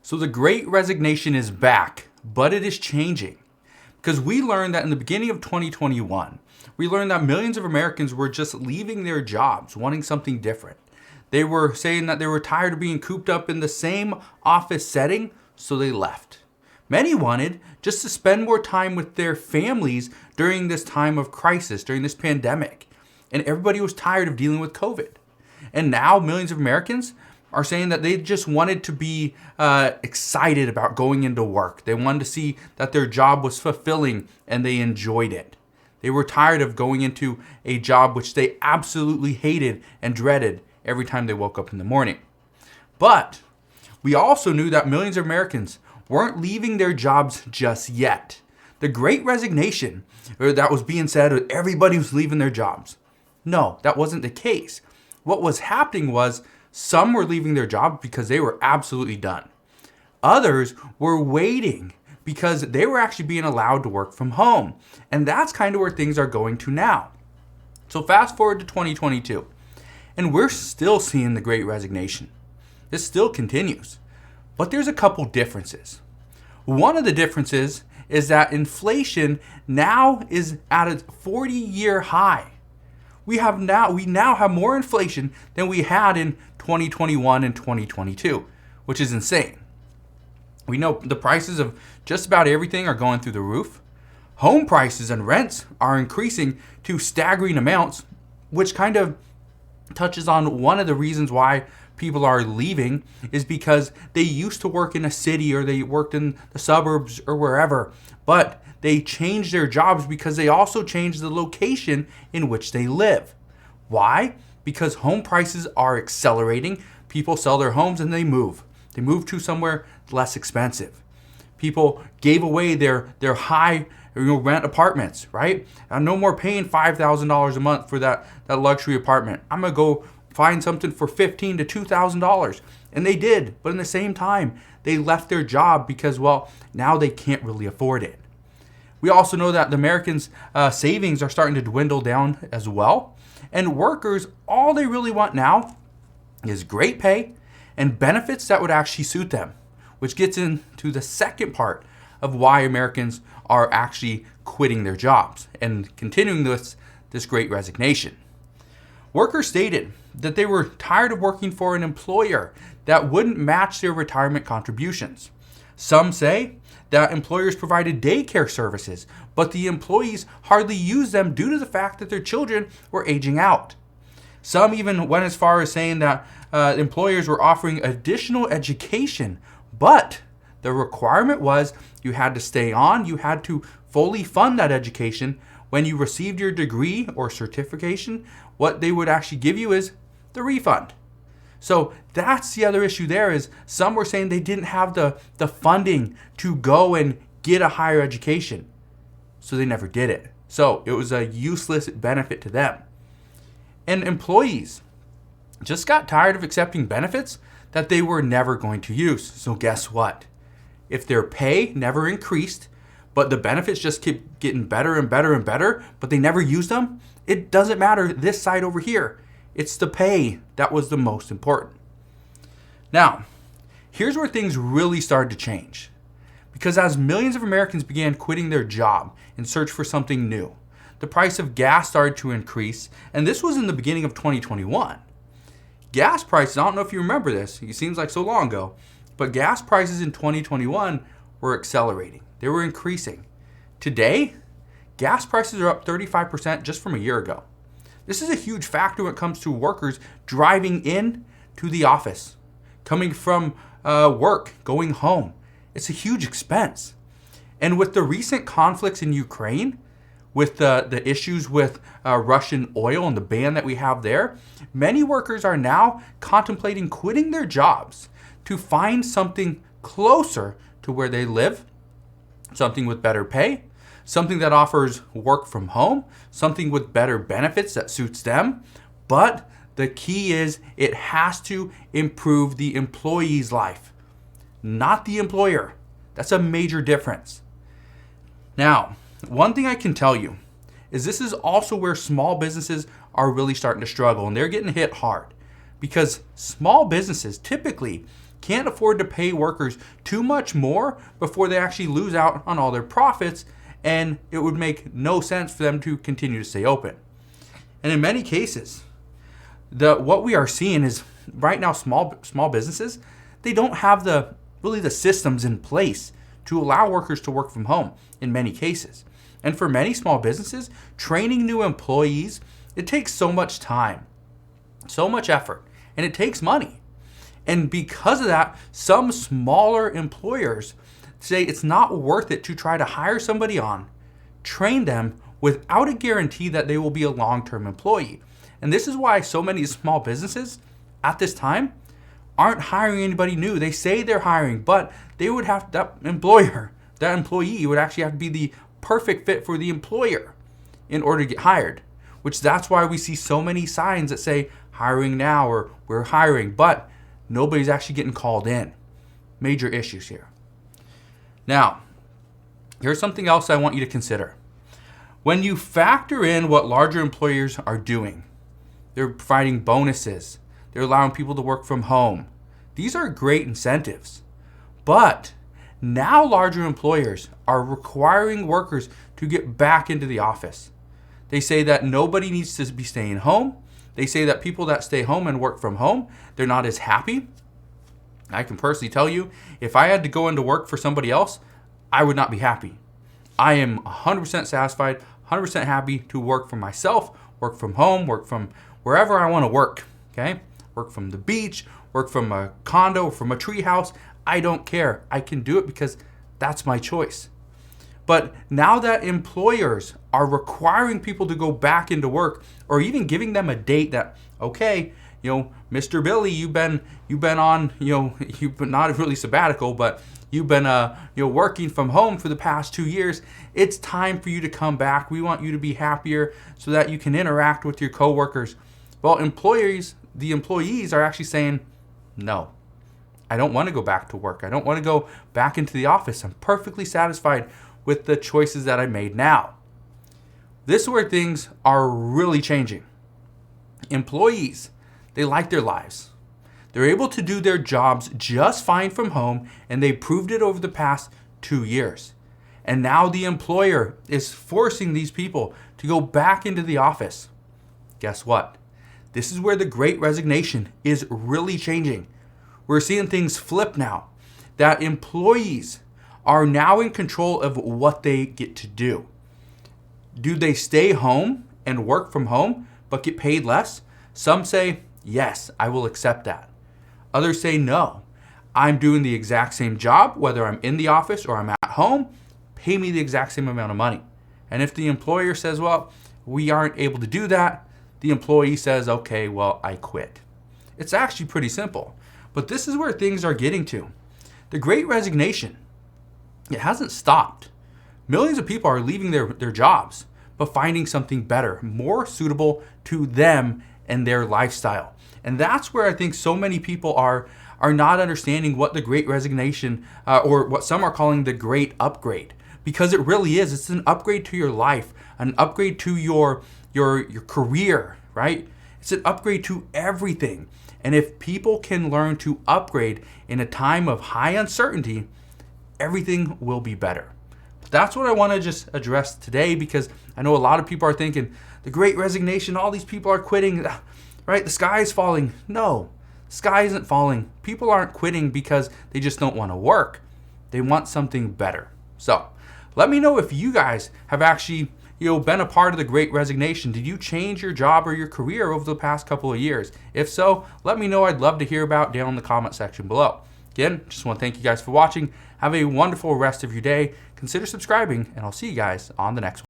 So the Great Resignation is back, but it is changing. Because we learned that in the beginning of 2021, we learned that millions of Americans were just leaving their jobs, wanting something different. They were saying that they were tired of being cooped up in the same office setting, so they left. Many wanted just to spend more time with their families during this time of crisis, during this pandemic. And everybody was tired of dealing with COVID. And now millions of Americans are saying that they just wanted to be excited about going into work. They wanted to see that their job was fulfilling and they enjoyed it. They were tired of going into a job which they absolutely hated and dreaded every time they woke up in the morning. But we also knew that millions of Americans weren't leaving their jobs just yet. The Great Resignation, that was being said, everybody was leaving their jobs. No, that wasn't the case. What was happening was some were leaving their jobs because they were absolutely done. Others were waiting because they were actually being allowed to work from home. And that's kind of where things are going to now. So fast forward to 2022, and we're still seeing the Great Resignation. This still continues. But there's a couple differences. One of the differences is that inflation now is at a 40-year high. We now have more inflation than we had in 2021 and 2022, which is insane. We know the prices of just about everything are going through the roof. Home prices and rents are increasing to staggering amounts, which kind of touches on one of the reasons why people are leaving is because they used to work in a city or they worked in the suburbs or wherever, but they changed their jobs because they also changed the location in which they live. Why? Because home prices are accelerating. People sell their homes and they move. They move to somewhere less expensive. People gave away their high rent apartments, right? No more paying $5,000 a month for that luxury apartment. I'm going to go find something for $1,500 to $2,000. And they did. But in the same time, they left their job because, well, now they can't really afford it. We also know that the Americans' savings are starting to dwindle down as well. And workers, all they really want now is great pay and benefits that would actually suit them, which gets into the second part of why Americans are actually quitting their jobs and continuing this Great Resignation. Workers stated that they were tired of working for an employer that wouldn't match their retirement contributions. Some say that employers provided daycare services, but the employees hardly used them due to the fact that their children were aging out. Some even went as far as saying that employers were offering additional education, but the requirement was you had to stay on, you had to fully fund that education. When you received your degree or certification, what they would actually give you is the refund. So that's the other issue there is some were saying they didn't have the funding to go and get a higher education. So they never did it. So it was a useless benefit to them. And employees just got tired of accepting benefits that they were never going to use. So guess what? If their pay never increased, but the benefits just keep getting better and better and better, but they never used them, it doesn't matter this side over here. It's the pay that was the most important. Now, here's where things really started to change. Because as millions of Americans began quitting their job in search for something new, the price of gas started to increase, and this was in the beginning of 2021. Gas prices, I don't know if you remember this, it seems like so long ago, but gas prices in 2021 were accelerating. They were increasing. Today, gas prices are up 35% just from a year ago. This is a huge factor when it comes to workers driving in to the office, coming from work, going home. It's a huge expense. And with the recent conflicts in Ukraine, with the issues with Russian oil and the ban that we have there, many workers are now contemplating quitting their jobs to find something closer to where they live, something with better pay, something that offers work from home, something with better benefits that suits them. But the key is it has to improve the employee's life, not the employer. That's a major difference. Now, one thing I can tell you is this is also where small businesses are really starting to struggle, and they're getting hit hard because small businesses typically can't afford to pay workers too much more before they actually lose out on all their profits, and it would make no sense for them to continue to stay open. And in many cases, what we are seeing is right now small businesses, they don't have the systems in place to allow workers to work from home in many cases. And for many small businesses, training new employees, it takes so much time, so much effort, and it takes money. And because of that, some smaller employers say it's not worth it to try to hire somebody on, train them without a guarantee that they will be a long-term employee. And this is why so many small businesses at this time aren't hiring anybody new. They say they're hiring, but they would have that employee would actually have to be the perfect fit for the employer in order to get hired, which that's why we see so many signs that say hiring now or we're hiring, but nobody's actually getting called in. Major issues here. Now, here's something else I want you to consider. When you factor in what larger employers are doing, they're providing bonuses, they're allowing people to work from home. These are great incentives. But now larger employers are requiring workers to get back into the office. They say that nobody needs to be staying home. They say that people that stay home and work from home, they're not as happy. I can personally tell you, if I had to go into work for somebody else, I would not be happy. I am 100% satisfied, 100% happy to work for myself, work from home, work from wherever I want to work, okay? Work from the beach, work from a condo, from a tree house. I don't care. I can do it because that's my choice. But now that employers are requiring people to go back into work, or even giving them a date that, okay, Mr. Billy, you've been on, you've been not really sabbatical, but you've been working from home for the past 2 years. It's time for you to come back. We want you to be happier so that you can interact with your coworkers. Well, the employees are actually saying, no, I don't want to go back to work. I don't want to go back into the office. I'm perfectly satisfied with the choices that I made now. This is where things are really changing. Employees, they like their lives. They're able to do their jobs just fine from home, and they proved it over the past 2 years. And now the employer is forcing these people to go back into the office. Guess what? This is where the Great Resignation is really changing. We're seeing things flip now, that employees are now in control of what they get to do. Do they stay home and work from home but get paid less? Some say, yes, I will accept that. Others say, no, I'm doing the exact same job, whether I'm in the office or I'm at home, pay me the exact same amount of money. And if the employer says, well, we aren't able to do that, the employee says, okay, well, I quit. It's actually pretty simple, but this is where things are getting to. The Great Resignation, it hasn't stopped. Millions of people are leaving their jobs, but finding something better, more suitable to them and their lifestyle. And that's where I think so many people are not understanding what the Great Resignation, or what some are calling the Great Upgrade, because it really is. It's an upgrade to your life, an upgrade to your career, right? It's an upgrade to everything. And if people can learn to upgrade in a time of high uncertainty, everything will be better. But that's what I want to just address today, because I know a lot of people are thinking, the Great Resignation, all these people are quitting, right? The sky is falling. No, the sky isn't falling. People aren't quitting because they just don't want to work. They want something better. So let me know if you guys have actually been a part of the Great Resignation. Did you change your job or your career over the past couple of years? If so, let me know. I'd love to hear about down in the comment section below. Again, just want to thank you guys for watching. Have a wonderful rest of your day. Consider subscribing, and I'll see you guys on the next one.